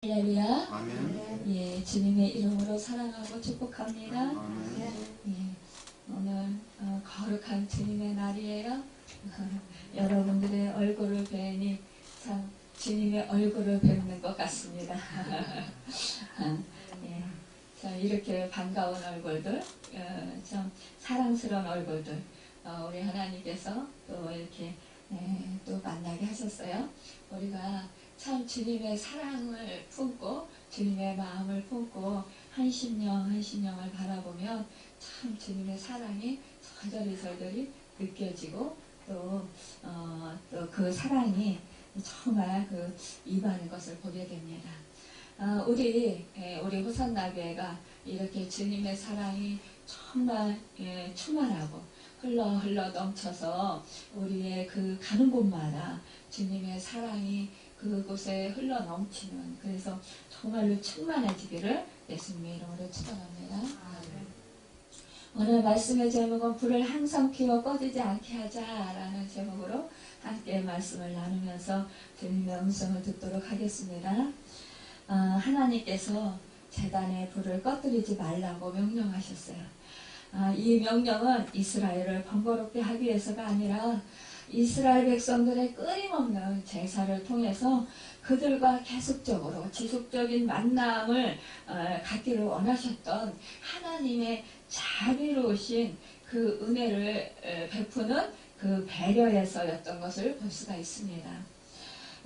할렐루야. 아멘. 예, 주님의 이름으로 사랑하고 축복합니다. 아멘. 예, 오늘 거룩한 주님의 날이에요. 여러분들의 얼굴을 뵈니 참 주님의 얼굴을 뵙는 것 같습니다. 예, 참 이렇게 반가운 얼굴들, 참 사랑스러운 얼굴들, 우리 하나님께서 또 이렇게 또 만나게 하셨어요. 우리가 참 주님의 사랑을 품고 주님의 마음을 품고 한 심령을 바라보면 참 주님의 사랑이 절절히 느껴지고 또 그 사랑이 정말 임하는 것을 보게 됩니다. 우리 호산나교회가 이렇게 주님의 사랑이 정말 충만하고 흘러 넘쳐서 우리의 가는 곳마다 주님의 사랑이 그곳에 흘러 넘치는, 그래서 정말로 충만해지기를 예수님의 이름으로 축원합니다. 오늘 말씀의 제목은 불을 항상 피워 꺼지지 않게 하자라는 제목으로 함께 말씀을 나누면서 주님의 음성을 듣도록 하겠습니다. 하나님께서 제단의 불을 꺼뜨리지 말라고 명령하셨어요. 이 명령은 이스라엘을 번거롭게 하기 위해서가 아니라 이스라엘 백성들의 끊임없는 제사를 통해서 그들과 계속적으로 지속적인 만남을 갖기를 원하셨던 하나님의 자비로우신 그 은혜를 베푸는 그 배려에서였던 것을 볼 수가 있습니다.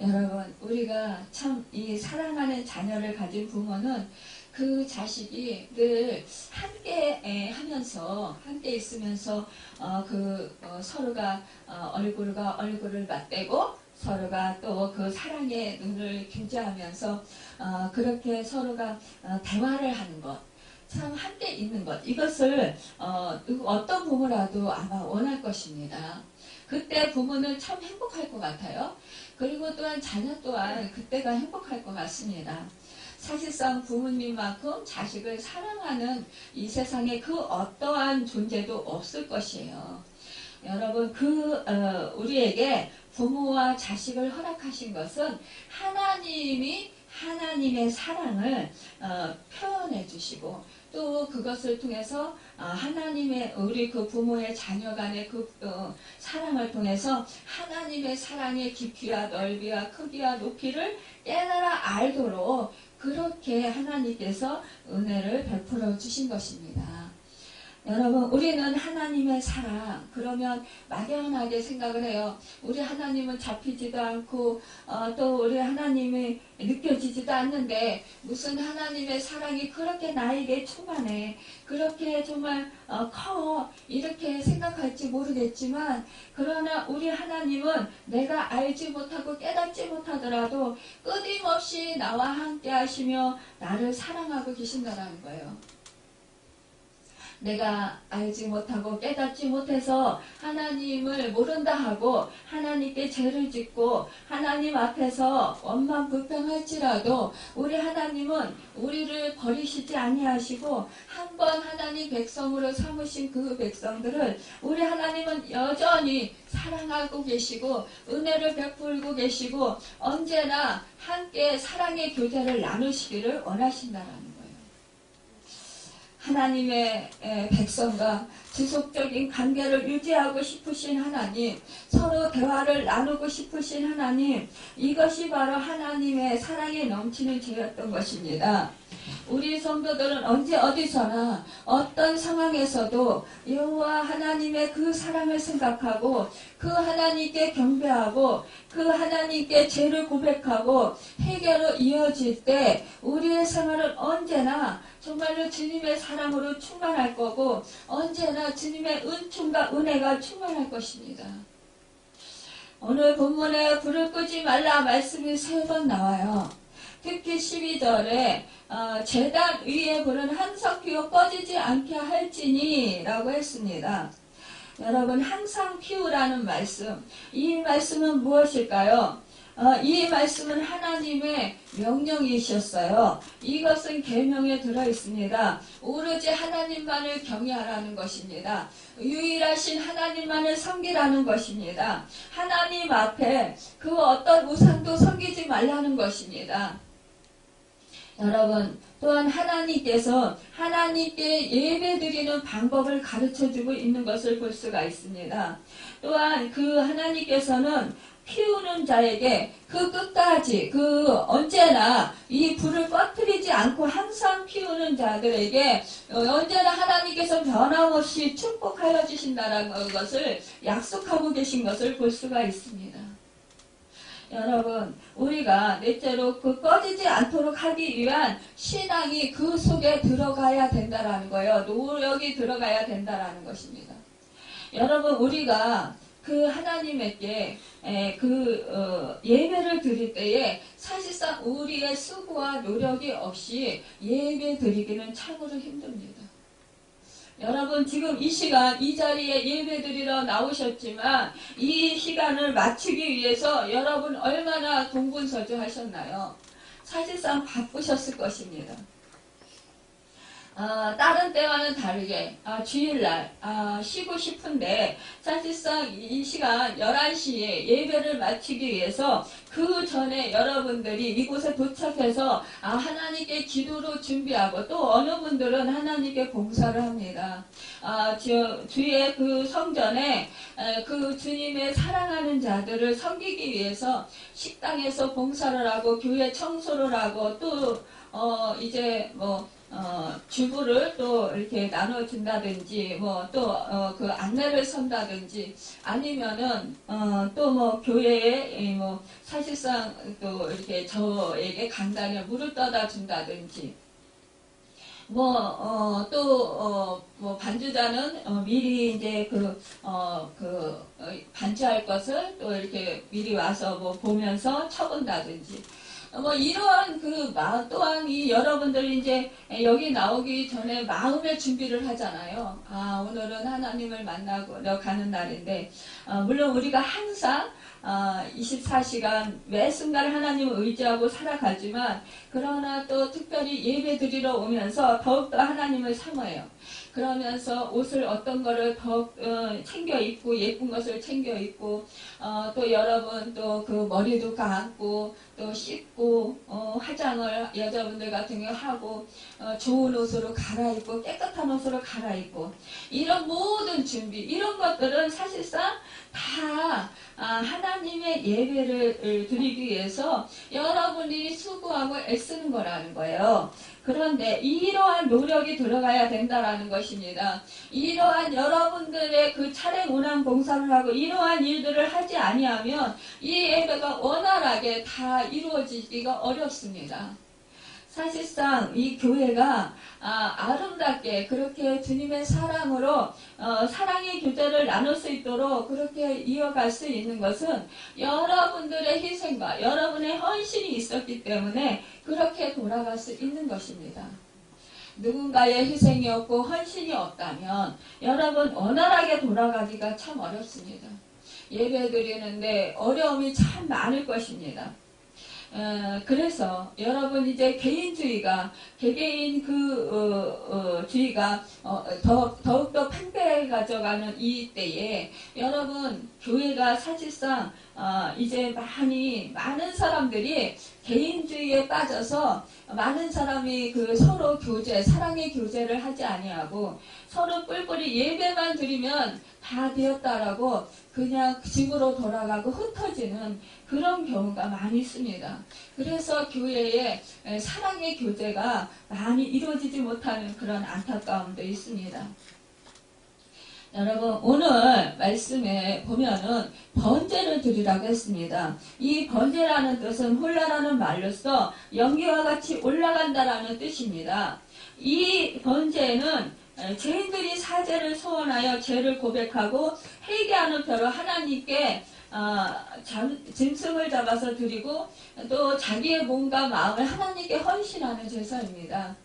여러분, 우리가 참 이 사랑하는 자녀를 가진 부모는 그 자식이 늘 함께 하면서, 함께 있으면서 서로가 얼굴과 얼굴을 맞대고 서로가 또 그 사랑의 눈을 교제하면서 그렇게 서로가 대화를 하는 것, 참 함께 있는 것, 이것을 어떤 부모라도 아마 원할 것입니다. 그때 부모는 참 행복할 것 같아요. 그리고 또한 자녀 또한 그때가 행복할 것 같습니다. 사실상 부모님만큼 자식을 사랑하는 이 세상에 그 어떠한 존재도 없을 것이에요. 여러분, 우리에게 부모와 자식을 허락하신 것은 하나님이 하나님의 사랑을 표현해 주시고 또 그것을 통해서 하나님의 우리 부모의 자녀 간의 사랑을 통해서 하나님의 사랑의 깊이와 넓이와 크기와 높이를 깨달아 알도록 그렇게 하나님께서 은혜를 베풀어 주신 것입니다. 여러분, 우리는 하나님의 사랑, 그러면 막연하게 생각을 해요. 우리 하나님은 잡히지도 않고 또 우리 하나님이 느껴지지도 않는데 무슨 하나님의 사랑이 그렇게 나에게 충만해, 그렇게 정말 커, 이렇게 생각할지 모르겠지만, 그러나 우리 하나님은 내가 알지 못하고 깨닫지 못하더라도 끊임없이 나와 함께 하시며 나를 사랑하고 계신다라는 거예요. 내가 알지 못하고 깨닫지 못해서 하나님을 모른다 하고 하나님께 죄를 짓고 하나님 앞에서 원망불평할지라도 우리 하나님은 우리를 버리시지 아니하시고 한번 하나님 백성으로 삼으신 그 백성들을 우리 하나님은 여전히 사랑하고 계시고 은혜를 베풀고 계시고 언제나 함께 사랑의 교제를 나누시기를 원하신다라는 거예요. 하나님의 백성과 지속적인 관계를 유지하고 싶으신 하나님, 서로 대화를 나누고 싶으신 하나님, 이것이 바로 하나님의 사랑에 넘치는 죄였던 것입니다. 우리 성도들은 언제 어디서나 어떤 상황에서도 여호와 하나님의 그 사랑을 생각하고 그 하나님께 경배하고 그 하나님께 죄를 고백하고 해결로 이어질 때 우리의 생활은 언제나 정말로 주님의 사랑으로 충만할 거고 언제나 주님의 은총과 은혜가 충만할 것입니다. 오늘 본문에 불을 끄지 말라 말씀이 3번 나와요. 특히 12절에 제단 위에 불은 항상 피워 꺼지지 않게 할지니 라고 했습니다. 여러분, 항상 피우라는 말씀, 이 말씀은 무엇일까요? 이 말씀은 하나님의 명령이셨어요. 이것은 계명에 들어있습니다. 오로지 하나님만을 경외하라는 것입니다. 유일하신 하나님만을 섬기라는 것입니다. 하나님 앞에 그 어떤 우상도 섬기지 말라는 것입니다. 여러분, 또한 하나님께 예배드리는 방법을 가르쳐주고 있는 것을 볼 수가 있습니다. 또한 그 하나님께서는 피우는 자에게 그 끝까지 언제나 이 불을 꺼뜨리지 않고 항상 피우는 자들에게 언제나 하나님께서 변함없이 축복하여 주신다는 것을 약속하고 계신 것을 볼 수가 있습니다. 여러분, 우리가 넷째로 꺼지지 않도록 하기 위한 신앙이 그 속에 들어가야 된다라는 거예요. 노력이 들어가야 된다라는 것입니다. 여러분, 우리가 그 하나님에게 예배를 드릴 때에 사실상 우리의 수고와 노력이 없이 예배 드리기는 참으로 힘듭니다. 여러분, 지금 이 시간 이 자리에 예배 드리러 나오셨지만 이 시간을 마치기 위해서 여러분 얼마나 동분서주하셨나요? 사실상 바쁘셨을 것입니다. 다른 때와는 다르게 주일날 쉬고 싶은데 사실상 이 시간 11시에 예배를 마치기 위해서 그 전에 여러분들이 이곳에 도착해서 하나님께 기도로 준비하고 또 어느 분들은 하나님께 봉사를 합니다. 주의 그 성전에 그 주님의 사랑하는 자들을 섬기기 위해서 식당에서 봉사를 하고 교회 청소를 하고 또 이제 주부를 또 이렇게 나눠준다든지, 그 안내를 선다든지, 아니면은, 교회에, 사실상 또 이렇게 저에게 간단히 물을 떠다 준다든지, 반주자는 미리 이제 반주할 것을 또 이렇게 미리 와서 보면서 쳐본다든지, 이러한 마음 또한 여러분들이 이제 여기 나오기 전에 마음의 준비를 하잖아요. 오늘은 하나님을 만나러 가는 날인데, 물론 우리가 항상 24시간 매 순간 하나님을 의지하고 살아가지만, 그러나 또 특별히 예배 드리러 오면서 더욱더 하나님을 삼아요. 그러면서 옷을 어떤 거를 더 챙겨 입고 예쁜 것을 챙겨 입고 또 여러분 또 그 머리도 감고 또 씻고 화장을 여자분들 같은 경우 하고 좋은 옷으로 갈아입고 깨끗한 옷으로 갈아입고 이런 모든 준비 이런 것들은 사실상 다 하나님의 예배를 드리기 위해서 여러분이 수고하고 애쓰는 거라는 거예요. 그런데 이러한 노력이 들어가야 된다라는 것입니다. 이러한 여러분들의 그 차례 운항 봉사를 하고 이러한 일들을 하지 아니하면 이 예배가 원활하게 다 이루어지기가 어렵습니다. 사실상 이 교회가 아름답게 그렇게 주님의 사랑으로 사랑의 교제를 나눌 수 있도록 그렇게 이어갈 수 있는 것은 여러분들의 희생과 여러분의 헌신이 있었기 때문에 그렇게 돌아갈 수 있는 것입니다. 누군가의 희생이 없고 헌신이 없다면 여러분 원활하게 돌아가기가 참 어렵습니다. 예배 드리는데 어려움이 참 많을 것입니다. 그래서 여러분 이제 개인주의가 개개인 주의가 더욱더 팽배해 가져가는 이 때에 여러분 교회가 사실상 이제 많은 사람들이 개인주의에 빠져서 많은 사람이 서로 사랑의 교제를 하지 아니하고 서로 뿔뿔이 예배만 드리면 다 되었다라고 그냥 집으로 돌아가고 흩어지는 그런 경우가 많이 있습니다. 그래서 교회에 사랑의 교제가 많이 이루어지지 못하는 그런 안타까움도 있습니다. 여러분 오늘 말씀에 보면은 번제를 드리라고 했습니다. 이 번제라는 뜻은 홀라라는 말로써 연기와 같이 올라간다라는 뜻입니다. 이 번제는 죄인들이 사죄를 소원하여 죄를 고백하고 회개하는 표로 하나님께 짐승을 잡아서 드리고 또 자기의 몸과 마음을 하나님께 헌신하는 제사입니다.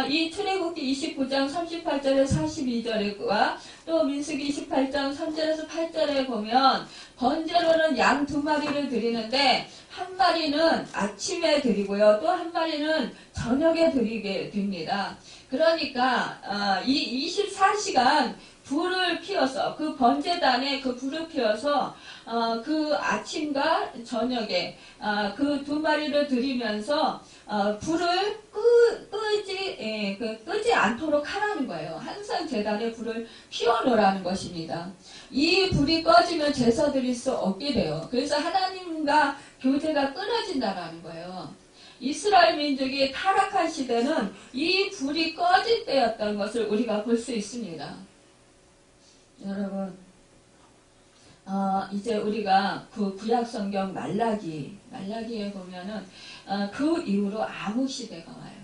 이 출애굽기 29장 38절에 42절과 또 민수기 28장 3절에서 8절에 보면 번제로는 양 2마리를 드리는데 한 마리는 아침에 드리고요. 또 한 마리는 저녁에 드리게 됩니다. 그러니까 이 24시간 불을 피워서 그 번제단에 그 불을 피워서 그 아침과 저녁에 그 두 마리를 드리면서 불을 끄지 않도록 하라는 거예요. 항상 제단에 불을 피워놓으라는 것입니다. 이 불이 꺼지면 제사 드릴 수 없게 돼요. 그래서 하나님과 교제가 끊어진다라는 거예요. 이스라엘 민족이 타락한 시대는 이 불이 꺼질 때였던 것을 우리가 볼 수 있습니다. 여러분, 이제 우리가 그 구약성경 말라기에 보면은 그 이후로 암흑 시대가 와요.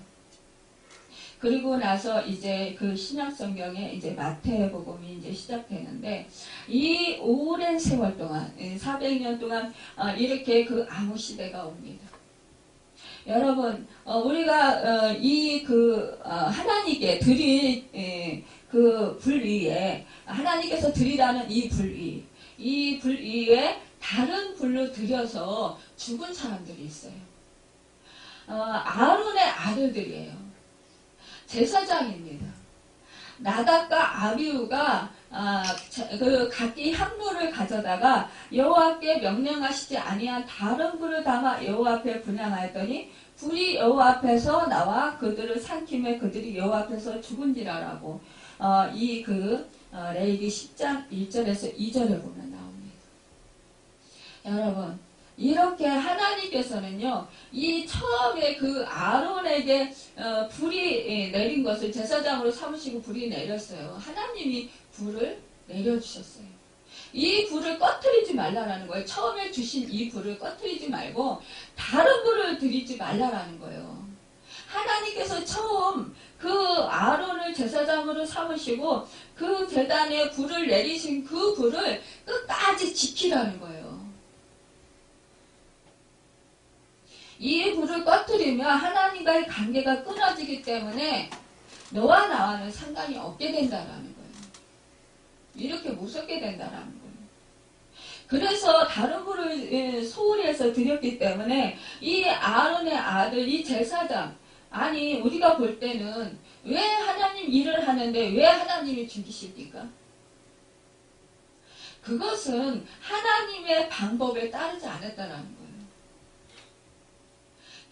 그리고 나서 이제 그 신약성경에 이제 마태복음이 이제 시작되는데 이 오랜 세월 동안 400년 동안 이렇게 그 암흑 시대가 옵니다. 여러분, 우리가 하나님께 드릴 그 불위에 하나님께서 드리라는 이 불위에 다른 불로 들여서 죽은 사람들이 있어요. 아론의 아들들이에요. 제사장입니다. 나답과 아비후가 그 각기 향로를 가져다가 여호와께 명령하시지 아니한 다른 불을 담아 여호와 앞에 분향하였더니 불이 여호와 앞에서 나와 그들을 삼킴에 그들이 여호와 앞에서 죽은지라라고 레위기 10장 1절에서 2절에 보면 나옵니다. 여러분, 이렇게 하나님께서는요, 이 처음에 그 아론에게 불이 내린 것을 제사장으로 삼으시고 불이 내렸어요. 하나님이 불을 내려주셨어요. 이 불을 꺼트리지 말라라는 거예요. 처음에 주신 이 불을 꺼트리지 말고 다른 불을 드리지 말라라는 거예요. 하나님께서 처음 그 아론을 제사장으로 삼으시고 그 제단에 불을 내리신 그 불을 끝까지 지키라는 거예요. 이 불을 꺼뜨리면 하나님과의 관계가 끊어지기 때문에 너와 나와는 상관이 없게 된다라는 거예요. 이렇게 무섭게 된다라는 거예요. 그래서 다른 불을 소홀히 해서 드렸기 때문에 이 아론의 아들, 이 제사장, 아니 우리가 볼 때는 왜 하나님 일을 하는데 왜 하나님이 죽이십니까? 그것은 하나님의 방법에 따르지 않았다라는 거예요.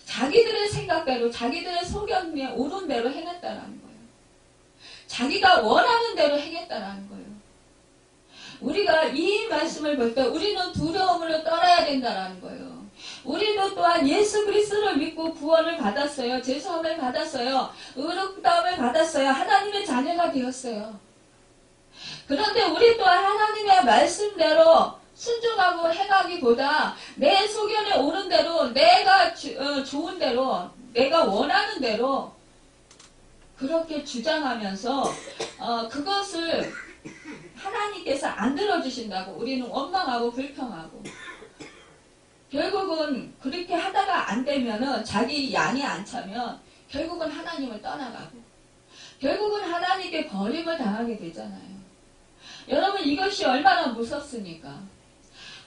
자기들의 생각대로 자기들의 소견에 옳은 대로 행했다라는 거예요. 자기가 원하는 대로 행했다라는 거예요. 우리가 이 말씀을 볼 때 우리는 두려움으로 떠나야 된다라는 거예요. 우리도 또한 예수 그리스도를 믿고 구원을 받았어요. 죄사함을 받았어요. 의롭다함을 받았어요. 하나님의 자녀가 되었어요. 그런데 우리 또한 하나님의 말씀대로 순종하고 행하기보다 내 소견에 옳은 대로 내가 좋은 대로 내가 원하는 대로 그렇게 주장하면서 그것을 하나님께서 안 들어주신다고 우리는 원망하고 불평하고 결국은 그렇게 하다가 안 되면은 자기 양이 안 차면 결국은 하나님을 떠나가고 결국은 하나님께 버림을 당하게 되잖아요. 여러분 이것이 얼마나 무섭습니까?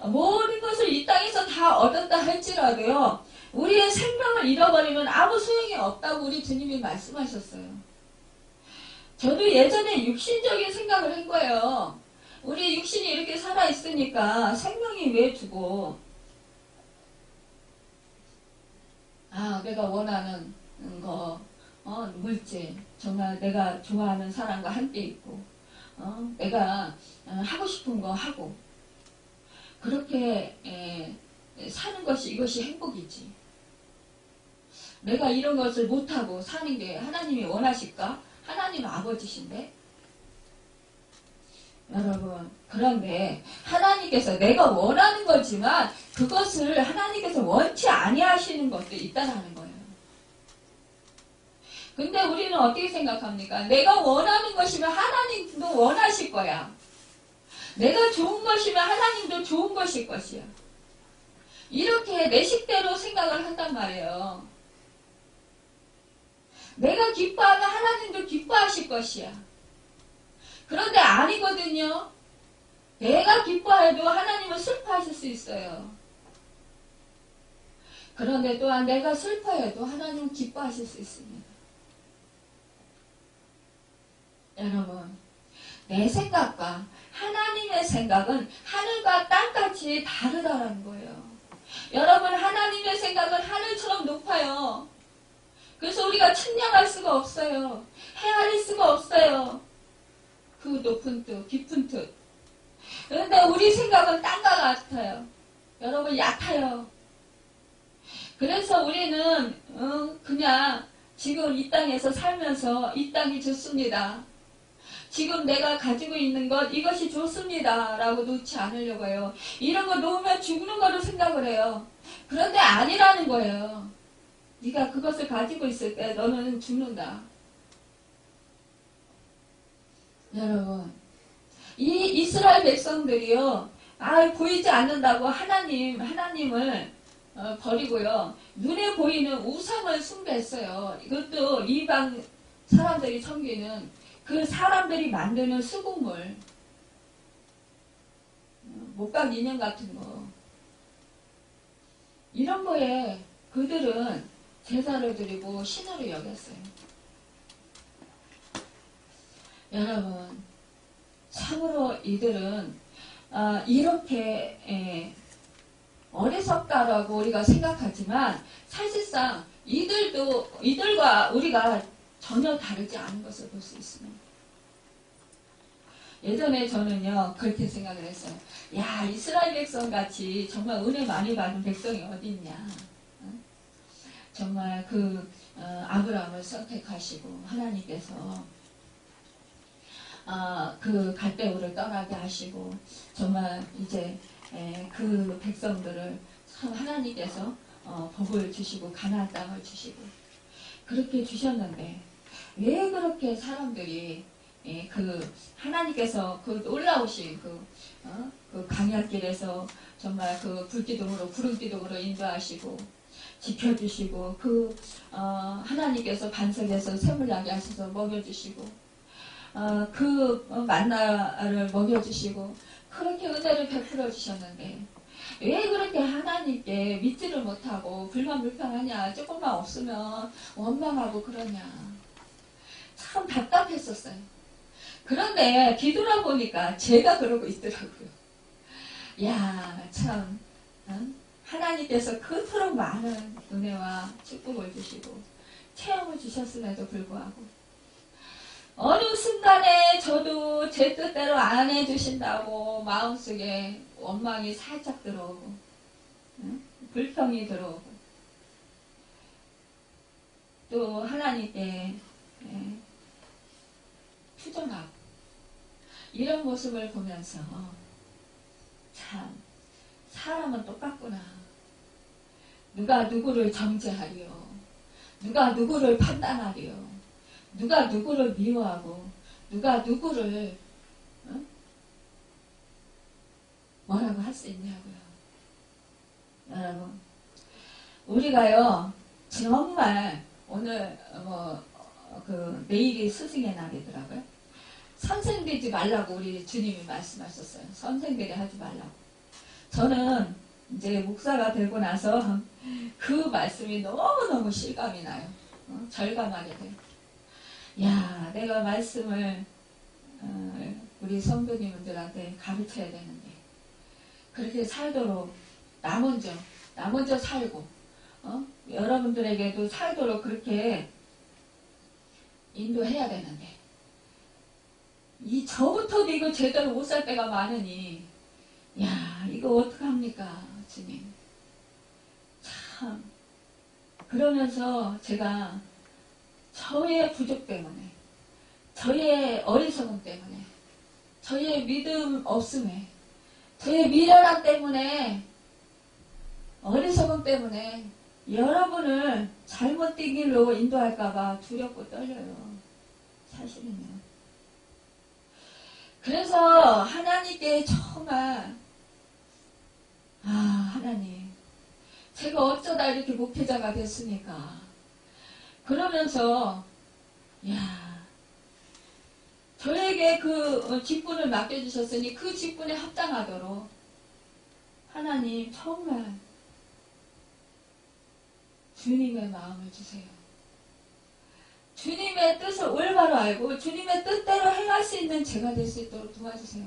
모든 것을 이 땅에서 다 얻었다 할지라도요. 우리의 생명을 잃어버리면 아무 소용이 없다고 우리 주님이 말씀하셨어요. 저도 예전에 육신적인 생각을 한 거예요. 우리 육신이 이렇게 살아있으니까 생명이 왜 주고 내가 원하는 거 물질 정말 내가 좋아하는 사람과 함께 있고 내가 하고 싶은 거 하고 그렇게 사는 것이 이것이 행복이지. 내가 이런 것을 못하고 사는 게 하나님이 원하실까? 하나님 아버지신데? 여러분, 그런데 하나님께서 내가 원하는 거지만 그것을 하나님께서 원치 아니하시는 것도 있다는 거예요. 근데 우리는 어떻게 생각합니까? 내가 원하는 것이면 하나님도 원하실 거야. 내가 좋은 것이면 하나님도 좋은 것일 것이야. 이렇게 내 식대로 생각을 한단 말이에요. 내가 기뻐하면 하나님도 기뻐하실 것이야. 그런데 아니거든요. 내가 기뻐해도 하나님은 슬퍼하실 수 있어요. 그런데 또한 내가 슬퍼해도 하나님은 기뻐하실 수 있습니다. 여러분, 내 생각과 하나님의 생각은 하늘과 땅같이 다르다는 거예요. 여러분, 하나님의 생각은 하늘처럼 높아요. 그래서 우리가 측량할 수가 없어요. 헤아릴 수가 없어요. 그 높은 뜻, 깊은 뜻. 그런데 우리 생각은 땅과 같아요. 여러분, 얕아요. 그래서 우리는 그냥 지금 이 땅에서 살면서 이 땅이 좋습니다. 지금 내가 가지고 있는 것 이것이 좋습니다 라고 놓지 않으려고 해요. 이런 거 놓으면 죽는 거로 생각을 해요. 그런데 아니라는 거예요. 네가 그것을 가지고 있을 때 너는 죽는다. 여러분, 이 이스라엘 백성들이요, 보이지 않는다고 하나님을 버리고요, 눈에 보이는 우상을 숭배했어요. 이것도 이방 사람들이 섬기는 그 사람들이 만드는 수국물, 목각 인형 같은 거, 이런 거에 그들은 제사를 드리고 신으로 여겼어요. 여러분, 참으로 이들은 이렇게 어리석다라고 우리가 생각하지만 사실상 이들과 우리가 전혀 다르지 않은 것을 볼 수 있습니다. 예전에 저는요, 그렇게 생각을 했어요. 야, 이스라엘 백성 같이 정말 은혜 많이 받은 백성이 어디 있냐. 정말 아브라함을 선택하시고 하나님께서 그 갈대우를 떠나게 하시고 정말 이제 그 백성들을 참 하나님께서 복을 주시고 가나안 땅을 주시고 그렇게 주셨는데 왜 그렇게 사람들이 하나님께서 그 놀라우신 그 광야길에서 정말 그 불기둥으로 구름기둥으로 인도하시고 지켜주시고 하나님께서 반석에서 샘을 나게 하셔서 먹여주시고 만나를 먹여주시고 그렇게 은혜를 베풀어 주셨는데 왜 그렇게 하나님께 믿지를 못하고 불만불평하냐, 조금만 없으면 원망하고 그러냐, 참 답답했었어요. 그런데 뒤돌아보니까 제가 그러고 있더라고요. 야, 참 하나님께서 그토록 많은 은혜와 축복을 주시고 체험을 주셨음에도 불구하고 어느 순간에 저도 제 뜻대로 안 해주신다고 마음속에 원망이 살짝 들어오고 불평이 들어오고 또 하나님께 투정하고 이런 모습을 보면서 참 사람은 똑같구나. 누가 누구를 정죄하리요. 누가 누구를 판단하리요. 누가 누구를 미워하고 누가 누구를 뭐라고 할 수 있냐고요. 여러분, 우리가요 정말 오늘 내일이 스승의 날이더라고요. 선생 되지 말라고 우리 주님이 말씀하셨어요. 선생들이 하지 말라고. 저는 이제 목사가 되고 나서 그 말씀이 너무너무 실감이 나요. 절감하게 돼요. 야, 내가 말씀을 우리 성도님들한테 가르쳐야 되는데 그렇게 살도록 나 먼저 살고 여러분들에게도 살도록 그렇게 인도해야 되는데 저부터도 이거 제대로 못 살 때가 많으니 야, 이거 어떡합니까 주님. 참 그러면서 제가 저의 부족 때문에, 저의 어리석음 때문에, 저의 믿음 없음에, 저의 미련함 때문에, 어리석음 때문에 여러분을 잘못된 길로 인도할까봐 두렵고 떨려요. 사실은요. 그래서 하나님께 정말 하나님, 제가 어쩌다 이렇게 목회자가 됐습니까? 그러면서 야, 저에게 그 직분을 맡겨주셨으니 그 직분에 합당하도록 하나님 정말 주님의 마음을 주세요. 주님의 주님의 뜻을 올바로 알고 주님의 뜻대로 행할 수 있는 제가 될 수 있도록 도와주세요.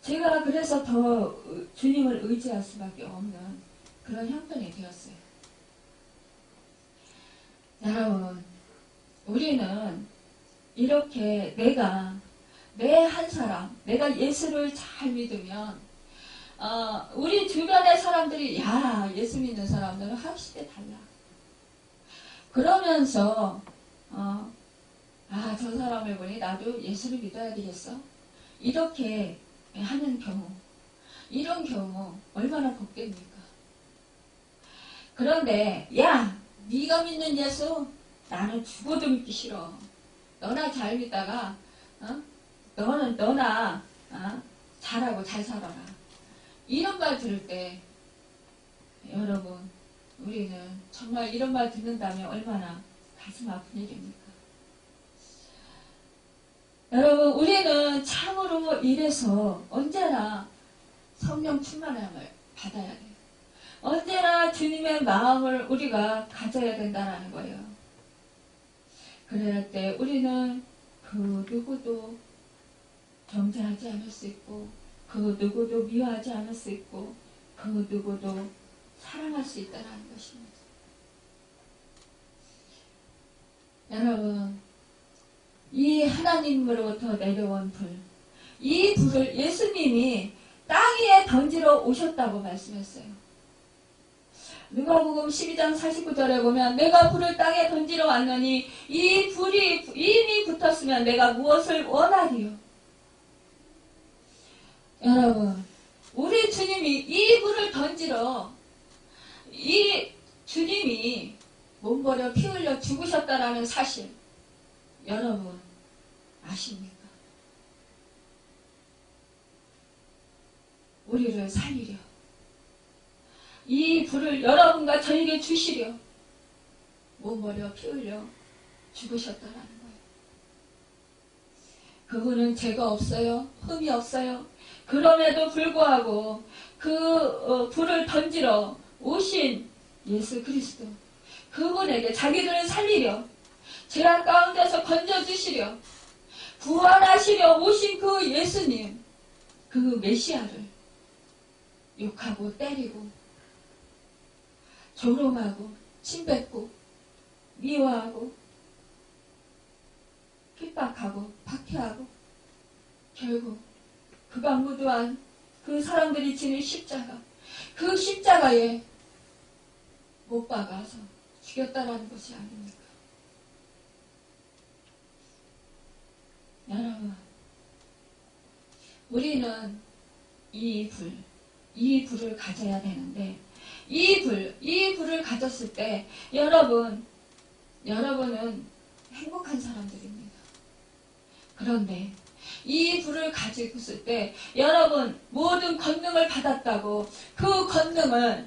제가 그래서 더 주님을 의지할 수밖에 없는 그런 형편이 되었어요. 여러분, 우리는 이렇게 매 한 사람, 내가 예수를 잘 믿으면 우리 주변의 사람들이 야, 예수 믿는 사람들은 확실히 달라. 그러면서 저 사람을 보니 나도 예수를 믿어야 되겠어. 이렇게 하는 경우, 이런 경우 얼마나 복됩니까? 그런데 야, 네가 믿는 예수 나는 죽어도 믿기 싫어. 너나 잘 믿다가 너나 잘하고 잘 살아라. 이런 말 들을 때 여러분, 우리는 정말 이런 말 듣는다면 얼마나 가슴 아픈 일입니까? 여러분, 우리는 참으로 이래서 언제나 성령 충만함을 받아야 돼요. 언제나 주님의 마음을 우리가 가져야 된다는 거예요. 그럴 때 우리는 그 누구도 정죄하지 않을 수 있고, 그 누구도 미워하지 않을 수 있고, 그 누구도 사랑할 수 있다는 것입니다. 여러분, 이 하나님으로부터 내려온 불, 이 불을 예수님이 땅 위에 던지러 오셨다고 말씀했어요. 누가복음 12장 49절에 보면 내가 불을 땅에 던지러 왔느니 이 불이 이미 붙었으면 내가 무엇을 원하리요. 여러분, 우리 주님이 이 불을 던지러 이 주님이 몸버려 피 흘려 죽으셨다라는 사실 여러분 아십니까? 우리를 살리려 이 불을 여러분과 저에게 주시려 몸버려 피 흘려 죽으셨다라는 거예요. 그분은 죄가 없어요. 흠이 없어요. 그럼에도 불구하고 그 불을 던지러 오신 예수 그리스도, 그분에게 자기들을 살리려, 죄악 가운데서 건져주시려, 구원하시려 오신 그 예수님, 그 메시아를 욕하고 때리고 조롱하고 침뱉고 미워하고 핍박하고 박해하고 결국 그가 무도한 그 사람들이 지는 십자가, 그 십자가에 못 박아서 죽였다라는 것이 아닙니까? 여러분, 우리는 이 불을 가져야 되는데 이 불을 가졌을 때 여러분은 행복한 사람들입니다. 그런데 이 불을 가지고 있을 때 여러분 모든 권능을 받았다고 그 권능을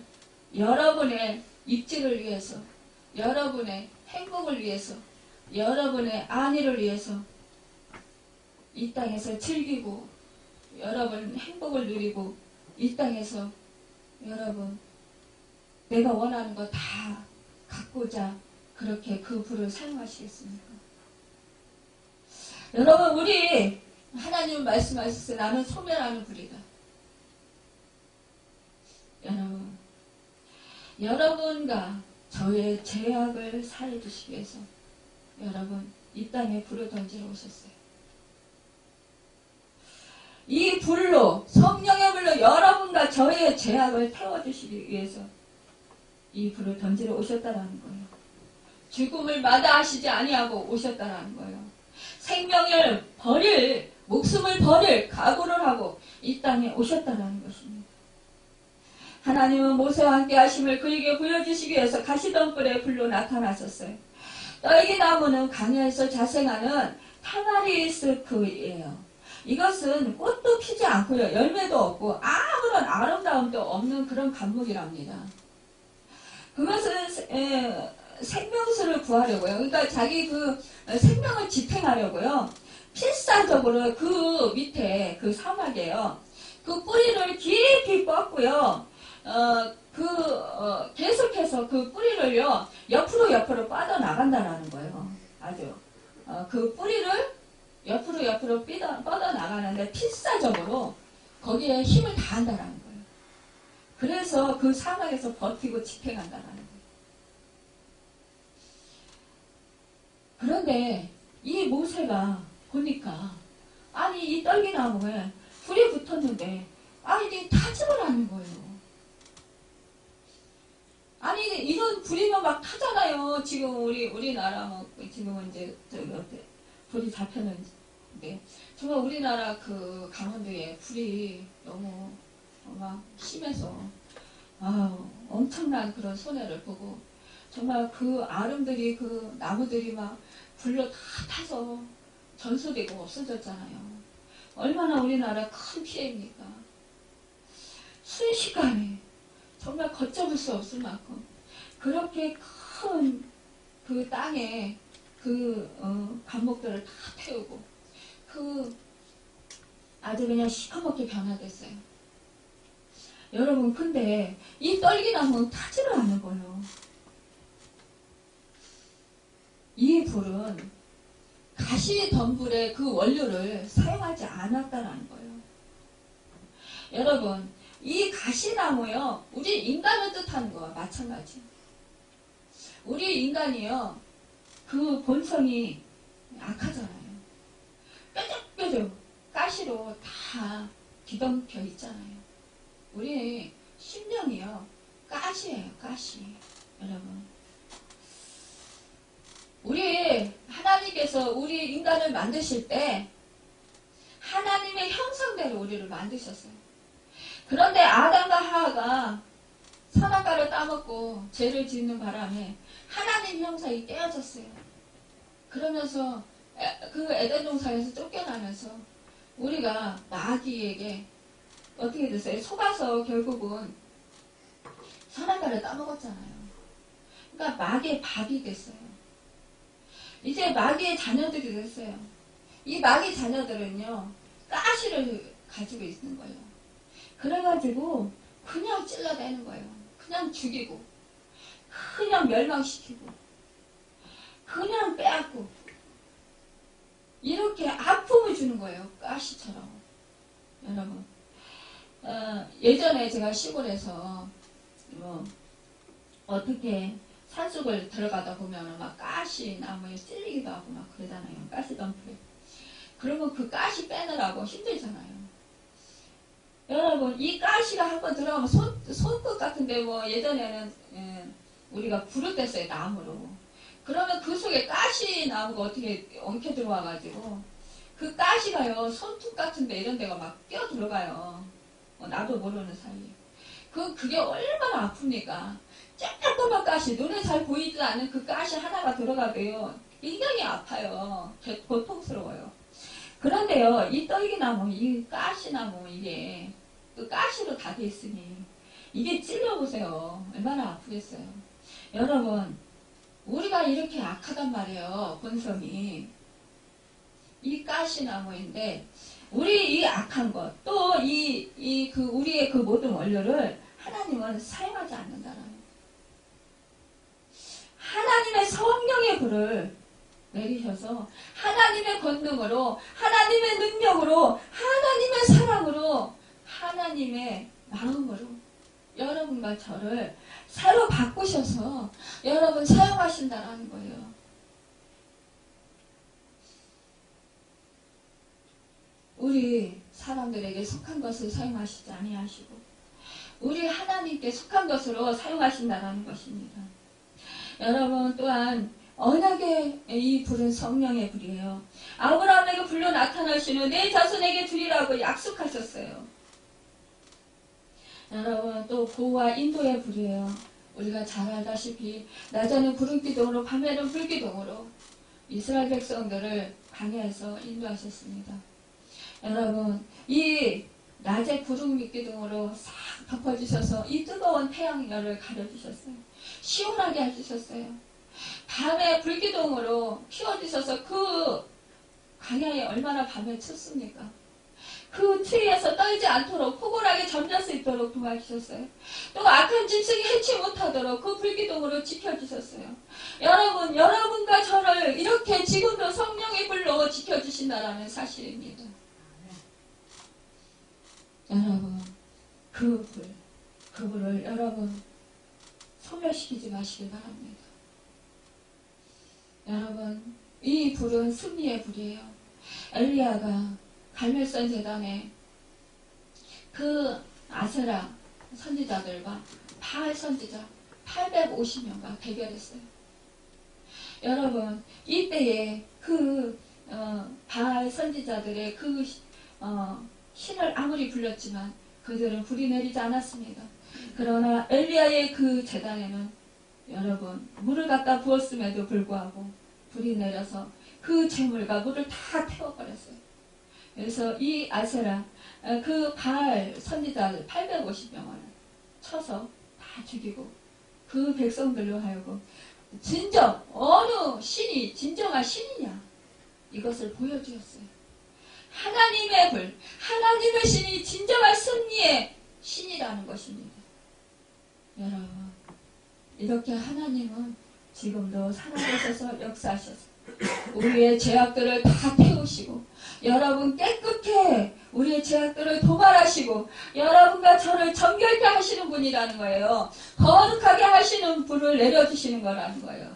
여러분의 입지를 위해서, 여러분의 행복을 위해서, 여러분의 안위를 위해서 이 땅에서 즐기고 여러분 행복을 누리고 이 땅에서 여러분 내가 원하는 거 다 갖고자 그렇게 그 불을 사용하시겠습니까? 여러분, 우리 하나님은 말씀하셨어요. 나는 소멸하는 불이다. 여러분과 저의 죄악을 사해 주시기 위해서 여러분 이 땅에 불을 던지러 오셨어요. 이 불로, 성령의 불로 여러분과 저의 죄악을 태워주시기 위해서 이 불을 던지러 오셨다라는 거예요. 죽음을 마다하시지 아니하고 오셨다라는 거예요. 생명을 버릴, 목숨을 버릴 각오를 하고 이 땅에 오셨다라는 것입니다. 하나님은 모세와 함께 하심을 그에게 보여주시기 위해서 가시덤불의 불로 나타나셨어요. 떨기 나무는 강야에서 자생하는 타마리스크예요. 이것은 꽃도 피지 않고요, 열매도 없고 아무런 아름다움도 없는 그런 감목이랍니다. 그것은 생명수를 구하려고요. 그러니까 자기 그 생명을 지탱하려고요. 필사적으로 그 밑에 그 사막에요. 그 뿌리를 깊이 뻗고요. 계속해서 그 뿌리를요, 옆으로 뻗어나간다라는 거예요. 아주 그 뿌리를 옆으로 뻗어 나가는데 필사적으로 거기에 힘을 다한다라는 거예요. 그래서 그 사막에서 버티고 지켜간다라는 거예요. 그런데 이 모세가 보니까 아니 이 떨기나무에 불이 붙었는데 아니 이게 타지를 않는 거예요. 아니 이런 불이면 막 타잖아요. 지금 우리나라 뭐 지금은 이제 불이 잡혔는데 정말 우리나라 그 강원도에 불이 너무 막 심해서 엄청난 그런 손해를 보고 정말 그 아름들이 그 나무들이 막 불로 다 타서 전소되고 없어졌잖아요. 얼마나 우리나라 큰 피해입니까? 순식간에 정말 걷잡을 수 없을 만큼 그렇게 큰 그 땅에 그 감목들을 다 태우고 그 아주 그냥 시커멓게 변화됐어요. 여러분 근데 이 떨기나무는 타지를 않는 거예요. 이 불은 가시덤불의 그 원료를 사용하지 않았다는 거예요. 여러분 이 가시나무요 우리 인간을 뜻하는 거와 마찬가지. 우리 인간이요 그 본성이 악하잖아요. 뾰족뾰족 가시로 다 뒤덮여 있잖아요. 우리 심령이요 가시예요. 가시. 여러분 우리 하나님께서 우리 인간을 만드실 때 하나님의 형상대로 우리를 만드셨어요. 그런데 아담과 하와가 선악과를 따먹고 죄를 짓는 바람에 하나님 형상이 깨어졌어요. 그러면서 그 에덴 동산에서 쫓겨나면서 우리가 마귀에게 어떻게 됐어요? 속아서 결국은 선악과를 따먹었잖아요. 그러니까 마귀의 밥이 됐어요. 이제 마귀의 자녀들이 됐어요. 이 마귀 자녀들은요 가시를 가지고 있는 거예요. 그래가지고 그냥 찔러대는 거예요. 그냥 죽이고 그냥 멸망시키고 그냥 빼앗고 이렇게 아픔을 주는 거예요. 가시처럼. 여러분 예전에 제가 시골에서 뭐 어떻게 산속을 들어가다 보면 막 가시 나무에 찔리기도 하고 막 그러잖아요. 가시 덤불에. 그러면 그 가시 빼느라고 힘들잖아요. 여러분 이 가시가 한번 들어가면 손끝 같은데 뭐 예전에는 우리가 불을 뗐어요. 나무로. 그러면 그 속에 가시 나무가 어떻게 엉켜 들어와가지고 그 가시가요 손톱 같은데 이런 데가 막 뛰어 들어가요. 나도 모르는 사이에. 그게 얼마나 아픕니까? 조그만 가시, 눈에 잘 보이지 않는 그 가시 하나가 들어가도요, 굉장히 아파요. 고통스러워요. 그런데요, 이 떨기나무, 이 가시나무, 이게, 그 가시로 다 돼 있으니, 이게 찔러보세요. 얼마나 아프겠어요. 여러분, 우리가 이렇게 악하단 말이에요, 본성이. 이 가시나무인데, 우리 이 악한 것, 또 우리의 그 모든 원료를 하나님은 사용하지 않는다는 거예요. 하나님의 성령의 불을 내리셔서 하나님의 권능으로 하나님의 능력으로 하나님의 사랑으로 하나님의 마음으로 여러분과 저를 새로 바꾸셔서 여러분 사용하신다는 거예요. 우리 사람들에게 속한 것을 사용하시지 아니하시고 우리 하나님께 속한 것으로 사용하신다는 것입니다. 여러분 또한 언약의 이 불은 성령의 불이에요. 아브라함에게 불로 나타나시는 내 자손에게 주리라고 약속하셨어요. 여러분 또 보호와 인도의 불이에요. 우리가 잘 알다시피 낮에는 구름기둥으로 밤에는 불기둥으로 이스라엘 백성들을 광야에서 인도하셨습니다. 여러분 이 낮에 구름기둥으로 싹 덮어주셔서 이 뜨거운 태양열을 가려주셨어요. 시원하게 해주셨어요. 밤에 불기둥으로 피워주셔서 그 광야에 얼마나 밤에 춥습니까? 그 추위에서 떨지 않도록 포근하게 잠잘 수 있도록 도와주셨어요. 또 악한 짐승이 해치 못하도록 그 불기둥으로 지켜주셨어요. 여러분, 여러분과 저를 이렇게 그렇게 지금도 성령의 불로 지켜주신다라는 사실입니다. 여러분, 그 불을 여러분 소멸시키지 마시길 바랍니다. 여러분, 이 불은 승리의 불이에요. 엘리야가 갈멜산 제단에 그 아세라 선지자들과 바알 선지자 850명과 대결했어요. 여러분, 이때에 그 바알 선지자들의 그 신을 아무리 불렸지만 그들은 불이 내리지 않았습니다. 그러나 엘리야의 그 제단에는 여러분 물을 갖다 부었음에도 불구하고 불이 내려서 그 재물과 물을 다 태워버렸어요. 그래서 이 아세라 그 바알 선지자들 850명을 쳐서 다 죽이고 그 백성들로 하여금 진정 어느 신이 진정한 신이냐 이것을 보여주었어요. 하나님의 불, 하나님의 신이 진정한 승리의 신이라는 것입니다. 여러분, 이렇게 하나님은 지금도 살아계셔서 역사하셔서 우리의 죄악들을 다 태우시고 여러분 깨끗해 우리의 죄악들을 도말하시고 여러분과 저를 정결케 하시는 분이라는 거예요. 거룩하게 하시는 불을 내려주시는 거라는 거예요.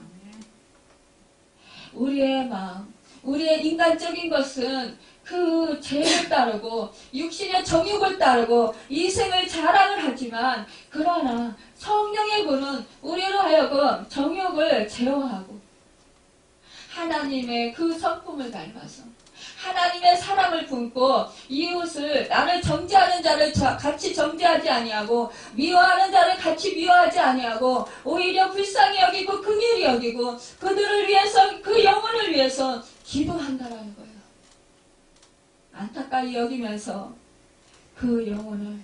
우리의 마음, 우리의 인간적인 것은 그 죄를 따르고 육신의 정욕을 따르고 이생을 자랑을 하지만 그러나 성령의 불은 우리로 하여금 정욕을 제어하고 하나님의 그 성품을 닮아서 하나님의 사랑을 품고 이웃을 나를 정죄하는 자를 같이 정죄하지 아니하고 미워하는 자를 같이 미워하지 아니하고 오히려 불쌍히 여기고 긍휼히 여기고 그들을 위해서 그 영혼을 위해서 기도한다라는 거예요. 안타까이 여기면서 그 영혼을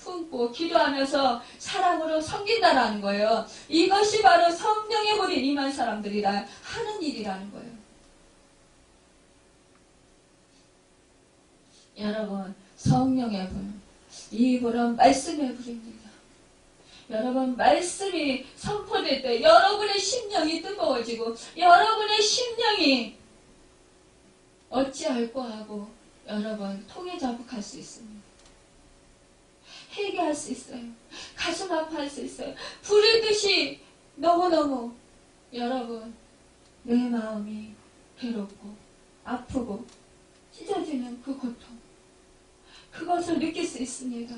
품고 기도하면서 사랑으로 섬긴다라는 거예요. 이것이 바로 성령의 불이 임한 사람들이라 하는 일이라는 거예요. 여러분, 성령의 불, 이 불은 말씀의 불입니다. 여러분, 말씀이 선포될 때 여러분의 심령이 뜨거워지고 여러분의 심령이 어찌할꼬 하고 여러분 통에 자복할 수 있습니다. 회개할 수 있어요. 가슴 아파할 수 있어요. 불의 뜻이 너무너무 여러분 내 마음이 괴롭고 아프고 찢어지는 그 고통 그것을 느낄 수 있습니다.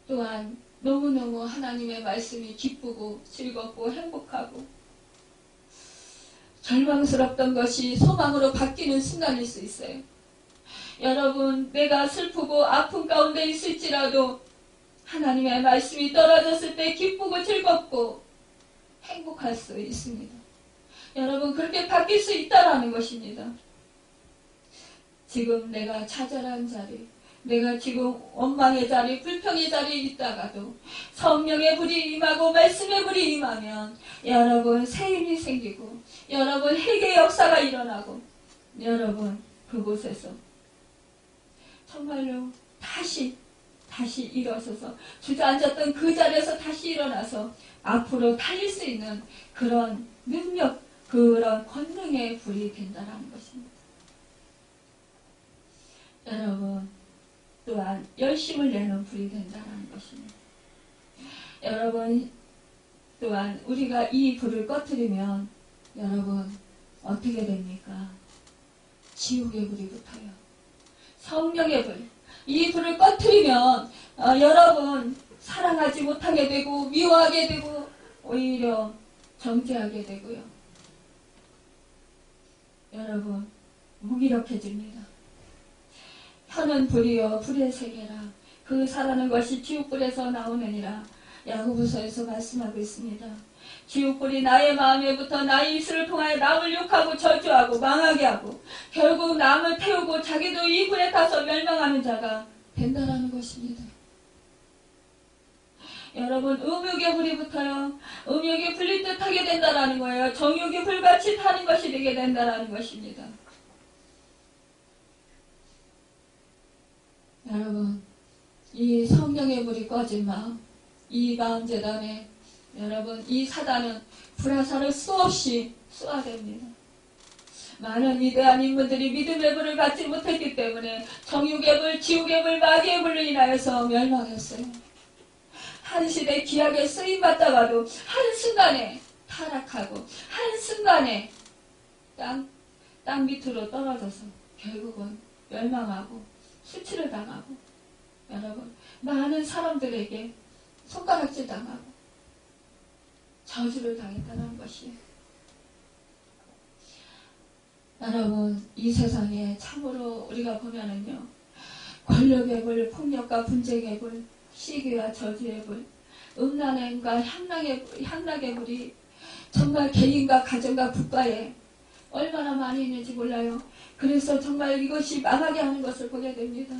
또한 너무너무 하나님의 말씀이 기쁘고 즐겁고 행복하고 절망스럽던 것이 소망으로 바뀌는 순간일 수 있어요. 여러분, 내가 슬프고 아픔 가운데 있을지라도 하나님의 말씀이 떨어졌을 때 기쁘고 즐겁고 행복할 수 있습니다. 여러분, 그렇게 바뀔 수 있다라는 것입니다. 지금 내가 좌절한 자리, 내가 지금 원망의 자리, 불평의 자리에 있다가도 성령의 불이 임하고 말씀의 불이 임하면 여러분 새 힘이 생기고 여러분 회개의 역사가 일어나고 여러분 그곳에서 정말로 다시 일어서서 주저앉았던 그 자리에서 다시 일어나서 앞으로 달릴 수 있는 그런 능력, 그런 권능의 불이 된다는 것입니다. 여러분 또한 열심을 내는 불이 된다는 것입니다. 여러분 또한 우리가 이 불을 꺼뜨리면 여러분 어떻게 됩니까? 지옥의 불이 붙어요. 성령의 불. 이 불을 꺼뜨리면 여러분 사랑하지 못하게 되고 미워하게 되고 오히려 정죄하게 되고요. 여러분 무기력해집니다. 혀는 불이요 불의 세계라 그 사라는 것이 지옥불에서 나오느니라 야고보서에서 말씀하고 있습니다. 지옥불이 나의 마음에부터 나의 입술을 통하여 남을 욕하고 저주하고 망하게 하고 결국 남을 태우고 자기도 이 불에 타서 멸망하는 자가 된다라는 것입니다. 여러분 음욕의 불이 붙어요. 음욕이 불릴 듯 하게 된다라는 거예요. 정욕이 불같이 타는 것이 되게 된다라는 것입니다. 여러분 이 성령의 불이 꺼진 마음, 이 마음재단에 여러분 이 사단은 불화살을 수없이 쏘아댑니다. 많은 위대한 인물들이 믿음의 불을 받지 못했기 때문에 정육의 불, 지옥의 불, 마귀의 불로 인하여서 멸망했어요. 한 시대 귀하게 쓰임받다가도 한순간에 타락하고 한순간에 땅 밑으로 떨어져서 결국은 멸망하고 수치를 당하고 여러분 많은 사람들에게 손가락질 당하고 저주를 당했다는 것이에요. 여러분 이 세상에 참으로 우리가 보면은요 권력의 불, 폭력과 분쟁의 불, 시기와 저주의 불, 음란과 향락의 불이 정말 개인과 가정과 국가에 얼마나 많이 있는지 몰라요. 그래서 정말 이것이 망하게 하는 것을 보게 됩니다.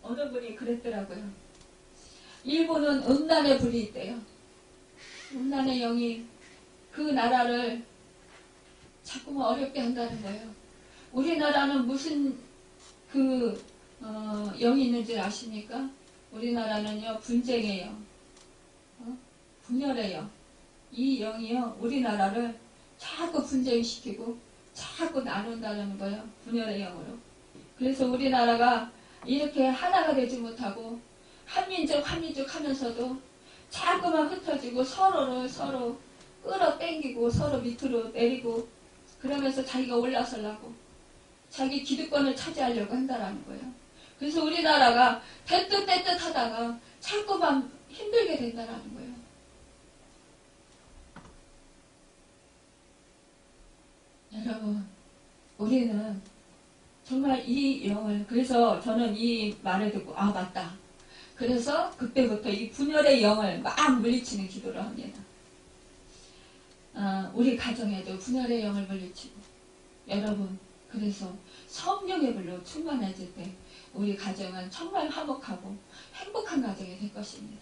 어느 분이 그랬더라고요. 일본은 음란의 불이 있대요. 음란의 영이 그 나라를 자꾸만 어렵게 한다는 거예요. 우리나라는 무슨 영이 있는지 아십니까? 우리나라는요 분쟁의 영, 분열의 영. 이 영이요 우리나라를 자꾸 분쟁시키고 자꾸 나눈다는 거예요. 분열의 영으로. 그래서 우리나라가 이렇게 하나가 되지 못하고 한민족 하면서도 자꾸만 흩어지고 서로 끌어당기고 서로 밑으로 내리고 그러면서 자기가 올라서려고 자기 기득권을 차지하려고 한다는 거예요. 그래서 우리나라가 대뜻 하다가 자꾸만 힘들게 된다는 거예요. 여러분 우리는 정말 이 영을 그래서 저는 이 말을 듣고 아 맞다. 그래서 그때부터 이 분열의 영을 막 물리치는 기도를 합니다. 우리 가정에도 분열의 영을 물리치고 여러분 그래서 성령의 불로 충만해질 때 우리 가정은 정말 화목하고 행복한 가정이 될 것입니다.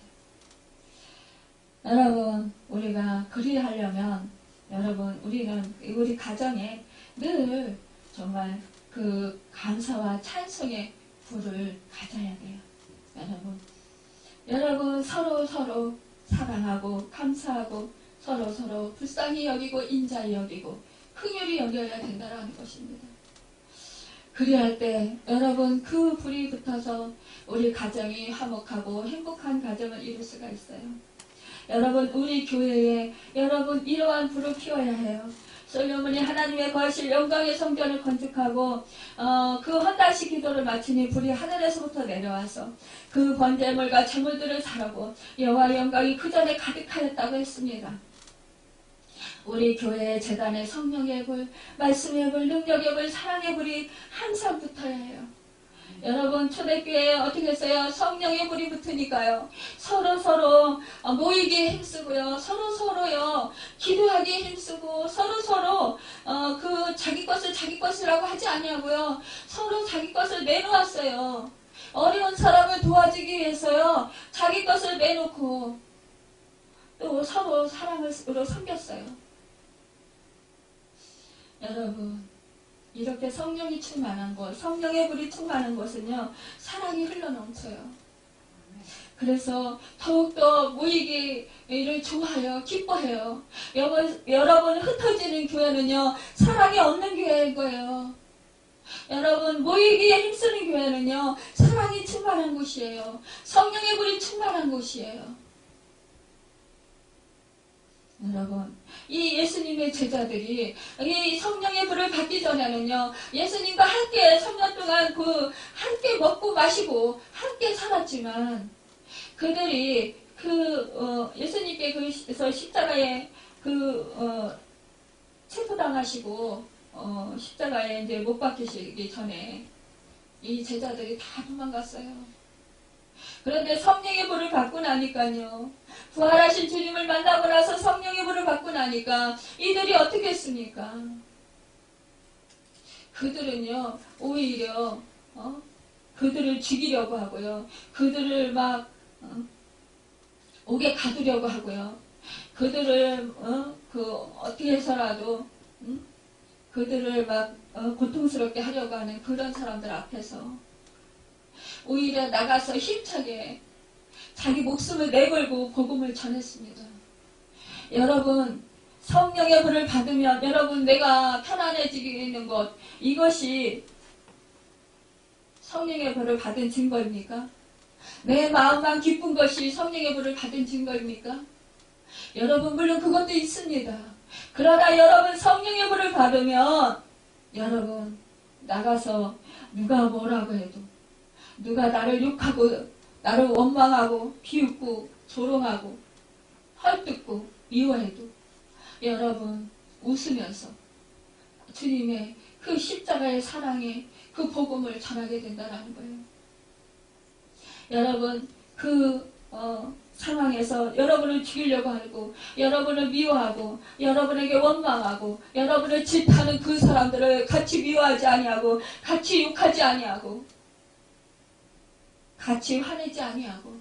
여러분 우리가 그리하려면 여러분 우리는 우리 가정에 늘 정말 그 감사와 찬송의 불을 가져야 돼요. 여러분 서로 사랑하고 감사하고 서로 불쌍히 여기고 인자히 여기고 긍휼히 여겨야 된다는 것입니다. 그리할 때 여러분 그 불이 붙어서 우리 가정이 화목하고 행복한 가정을 이룰 수가 있어요. 여러분 우리 교회에 여러분 이러한 불을 피워야 해요. 솔로몬이 하나님의 거하실 영광의 성전을 건축하고 그 헌다시 기도를 마치니 불이 하늘에서부터 내려와서 그 번제물과 제물들을 사르고 여호와의 영광이 그 전에 가득하였다고 했습니다. 우리 교회의 재단에 성령의 불, 말씀의 불, 능력의 불, 사랑의 불이 항상 붙어야 해요. 여러분 초대교회에 어떻게 했어요? 성령의 불이 붙으니까요. 서로 모이기에 힘쓰고요. 서로요. 기도하기에 힘쓰고 서로 그 자기 것을 자기 것이라고 하지 아니하고요. 서로 자기 것을 내놓았어요. 어려운 사람을 도와주기 위해서요. 자기 것을 내놓고 또 서로 사랑으로 섬겼어요. 여러분 이렇게 성령이 충만한 곳, 성령의 불이 충만한 곳은요, 사랑이 흘러넘쳐요. 그래서 더욱더 모이기를 좋아해요. 기뻐해요. 여러분 흩어지는 교회는요, 사랑이 없는 교회인 거예요. 여러분 모이기에 힘쓰는 교회는요, 사랑이 충만한 곳이에요. 성령의 불이 충만한 곳이에요. 여러분 이 예수님의 제자들이 이 성령의 불을 받기 전에는요 예수님과 함께 3년 동안 함께 먹고 마시고 함께 살았지만 그들이 예수님께서 십자가에 체포당하시고 십자가에 이제 못 박히시기 전에 이 제자들이 다 도망갔어요. 그런데 성령의 불을 받고 나니까요. 부활하신 주님을 만나고 나서 성령의 불을 받고 나니까 이들이 어떻게 했습니까? 그들은요. 오히려 그들을 죽이려고 하고요. 그들을 막 옥에 가두려고 하고요. 그들을 어떻게 해서라도 그들을 막 고통스럽게 하려고 하는 그런 사람들 앞에서 오히려 나가서 힘차게 자기 목숨을 내걸고 복음을 전했습니다. 여러분, 성령의 불을 받으면 여러분 내가 편안해지는 것, 이것이 성령의 불을 받은 증거입니까? 내 마음만 기쁜 것이 성령의 불을 받은 증거입니까? 여러분, 물론 그것도 있습니다. 그러나 여러분 성령의 불을 받으면 여러분 나가서 누가 뭐라고 해도, 누가 나를 욕하고 나를 원망하고 비웃고 조롱하고 헐뜯고 미워해도 여러분 웃으면서 주님의 그 십자가의 사랑의 그 복음을 전하게 된다는 거예요. 여러분 그 상황에서 여러분을 죽이려고 하고 여러분을 미워하고 여러분에게 원망하고 여러분을 질타하는 그 사람들을 같이 미워하지 아니하고 같이 욕하지 아니하고 같이 화내지 아니하고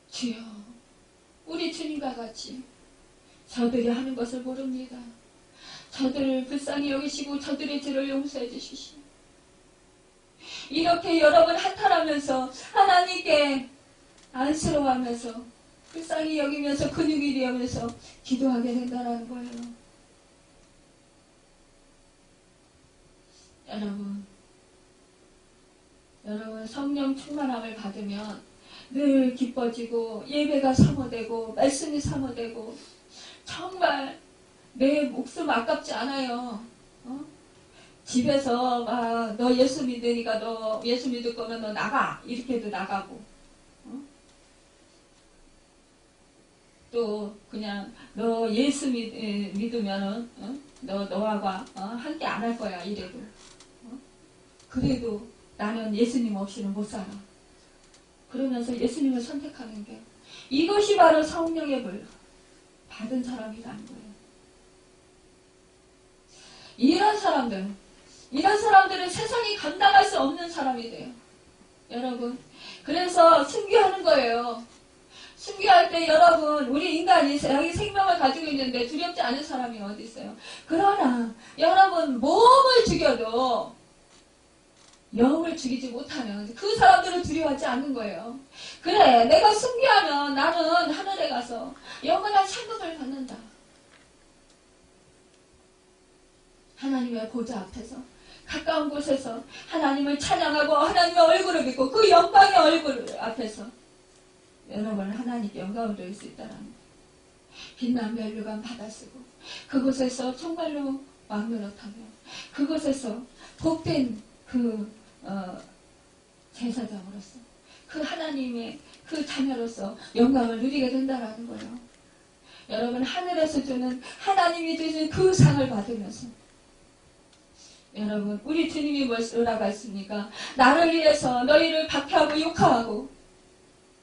주여, 우리 주님과 같이 저들이 하는 것을 모릅니다. 저들을 불쌍히 여기시고 저들의 죄를 용서해 주시시오. 이렇게 여러분 한탄하면서 하나님께 안쓰러워하면서 불쌍히 여기면서 근육이 되면서 기도하게 된다는 거예요. 여러분 성령 충만함을 받으면 늘 기뻐지고 예배가 사모되고 말씀이 사모되고 정말 내 목숨 아깝지 않아요. 집에서 막 너 예수 믿으니까 너 예수 믿을 거면 너 나가 이렇게도 나가고 또 그냥 너 예수 믿으면은 너하고 함께 안 할 거야 이래도 그래도 나는 예수님 없이는 못 살아. 그러면서 예수님을 선택하는 게 이것이 바로 성령의 불 받은 사람이라는 거예요. 이런 사람들은 세상이 감당할 수 없는 사람이 돼요. 여러분, 그래서 순교하는 거예요. 순교할 때 여러분, 우리 인간이 자기 생명을 가지고 있는데 두렵지 않은 사람이 어디 있어요? 그러나 여러분, 몸을 죽여도 영을 죽이지 못하는 그 사람들을 두려워하지 않는 거예요. 그래, 내가 순교하면 나는 하늘에 가서 영원한 상급을 받는다. 하나님의 보좌 앞에서 가까운 곳에서 하나님을 찬양하고 하나님의 얼굴을 믿고 그 영광의 얼굴 앞에서 여러분 하나님께 영광을 드릴 수 있다는 거예요. 빛난 멸류관 받아쓰고 그곳에서 정말로 왕노릇하며 그곳에서 복된 그 제사장으로서 그 하나님의 그 자녀로서 영광을 누리게 된다는 거예요. 여러분 하늘에서 주는 하나님이 주신 그 상을 받으면서 여러분 우리 주님이 뭐라고 했습니까? 나를 위해서 너희를 박해하고 욕하고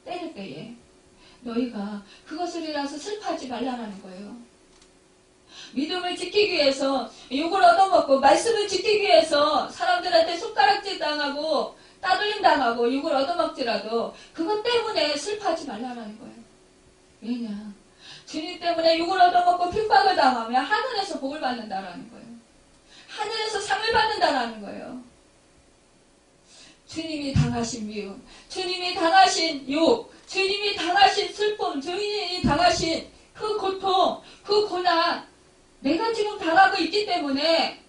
때릴 때에 너희가 그것을 이라서 슬퍼하지 말라는 거예요. 믿음을 지키기 위해서 욕을 얻어먹고 말씀을 지키기 위해서 사람들한테 손가락질 당하고 따돌림 당하고 욕을 얻어먹지라도 그것 때문에 슬퍼하지 말라는 거예요. 왜냐? 주님 때문에 욕을 얻어먹고 핍박을 당하면 하늘에서 복을 받는다라는 거예요. 하늘에서 상을 받는다라는 거예요. 주님이 당하신 미움, 주님이 당하신 욕, 주님이 당하신 슬픔, 주님이 당하신 그 고통, 그 고난 내가 지금 당하고 있기 때문에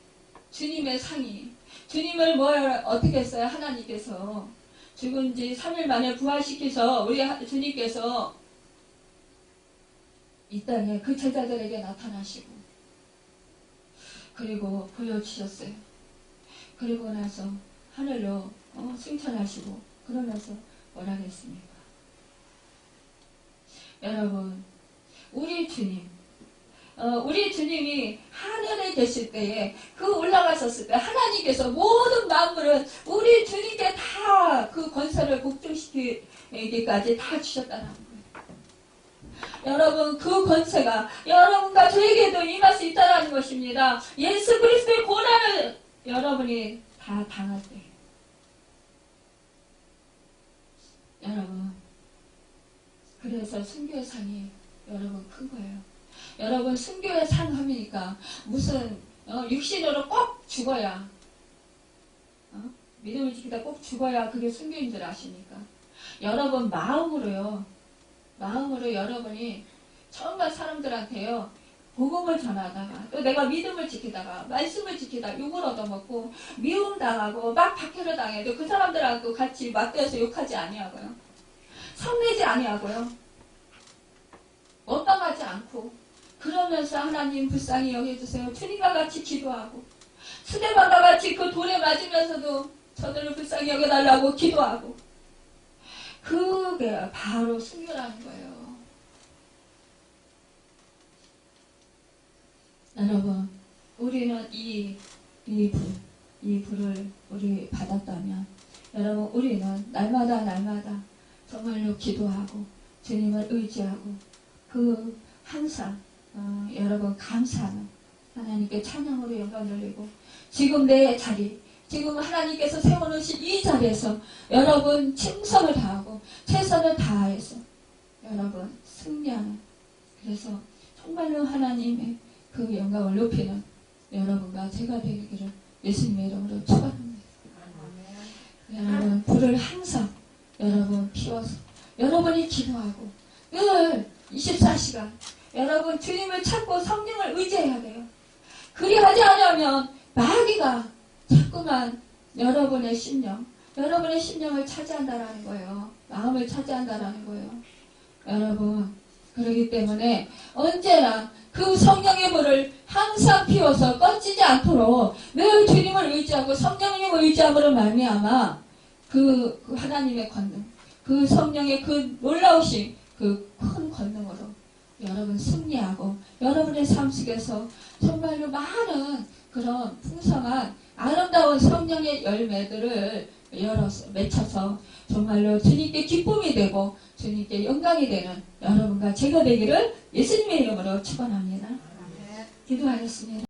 주님의 상이 주님을 어떻게 했어요? 하나님께서 죽은 지 3일 만에 부활시켜서 우리 주님께서 이 땅에 그 제자들에게 나타나시고 그리고 보여주셨어요. 그리고 나서 하늘로 승천하시고 그러면서 뭐라 했습니까? 여러분 우리 주님이 하늘에 계실 때에 그 올라가셨을 때 하나님께서 모든 만물은 우리 주님께 다 그 권세를 복종시키기까지 다 주셨다는 거예요. 여러분 그 권세가 여러분과 저에게도 임할 수 있다는 것입니다. 예수 그리스도의 고난을 여러분이 다 당할 때 여러분 그래서 순교의 상이 여러분 큰 거예요. 여러분 순교의 상 하니까 무슨 육신으로 꼭 죽어야 믿음을 지키다 꼭 죽어야 그게 순교인 줄 아십니까? 여러분 마음으로요. 마음으로 여러분이 정말 사람들한테요. 복음을 전하다가 또 내가 믿음을 지키다가 말씀을 지키다가 욕을 얻어먹고 미움 당하고 막 박해를 당해도 그 사람들하고 같이 맞대어서 욕하지 아니하고요. 성내지 아니하고요. 원망하지 않고 그러면서 하나님 불쌍히 여겨주세요. 주님과 같이 기도하고 스데반과 같이 그 돌에 맞으면서도 저들을 불쌍히 여겨달라고 기도하고 그게 바로 순교라는 거예요. 여러분, 우리는 이 불을 우리 받았다면, 여러분, 우리는 날마다 정말로 기도하고, 주님을 의지하고, 항상, 여러분, 감사하는 하나님께 찬양으로 영광 돌리고, 지금 내 자리, 지금 하나님께서 세워놓으신 이 자리에서 여러분 충성을 다하고, 최선을 다해서, 여러분, 승리하는, 그래서 정말로 하나님의 그 영광을 높이는 여러분과 제가 되기를 예수님의 이름으로 축원합니다. 여러분 불을 항상 여러분 피워서 여러분이 기도하고 늘 24시간 여러분 주님을 찾고 성령을 의지해야 돼요. 그리하지 않으면 마귀가 자꾸만 여러분의 심령을 차지한다라는 거예요. 마음을 차지한다라는 거예요. 여러분 그렇기 때문에 언제나 그 성령의 불을 항상 피워서 꺼지지 않도록 늘 주님을 의지하고 성령님을 의지함으로 말미암아 그 하나님의 권능, 그 성령의 그 놀라우신 그 큰 권능으로 여러분 승리하고 여러분의 삶 속에서 정말로 많은 그런 풍성한 아름다운 성령의 열매들을 맺혀서 정말로 주님께 기쁨이 되고 주님께 영광이 되는 여러분과 제가 되기를 예수님의 이름으로 축원합니다. 기도하겠습니다.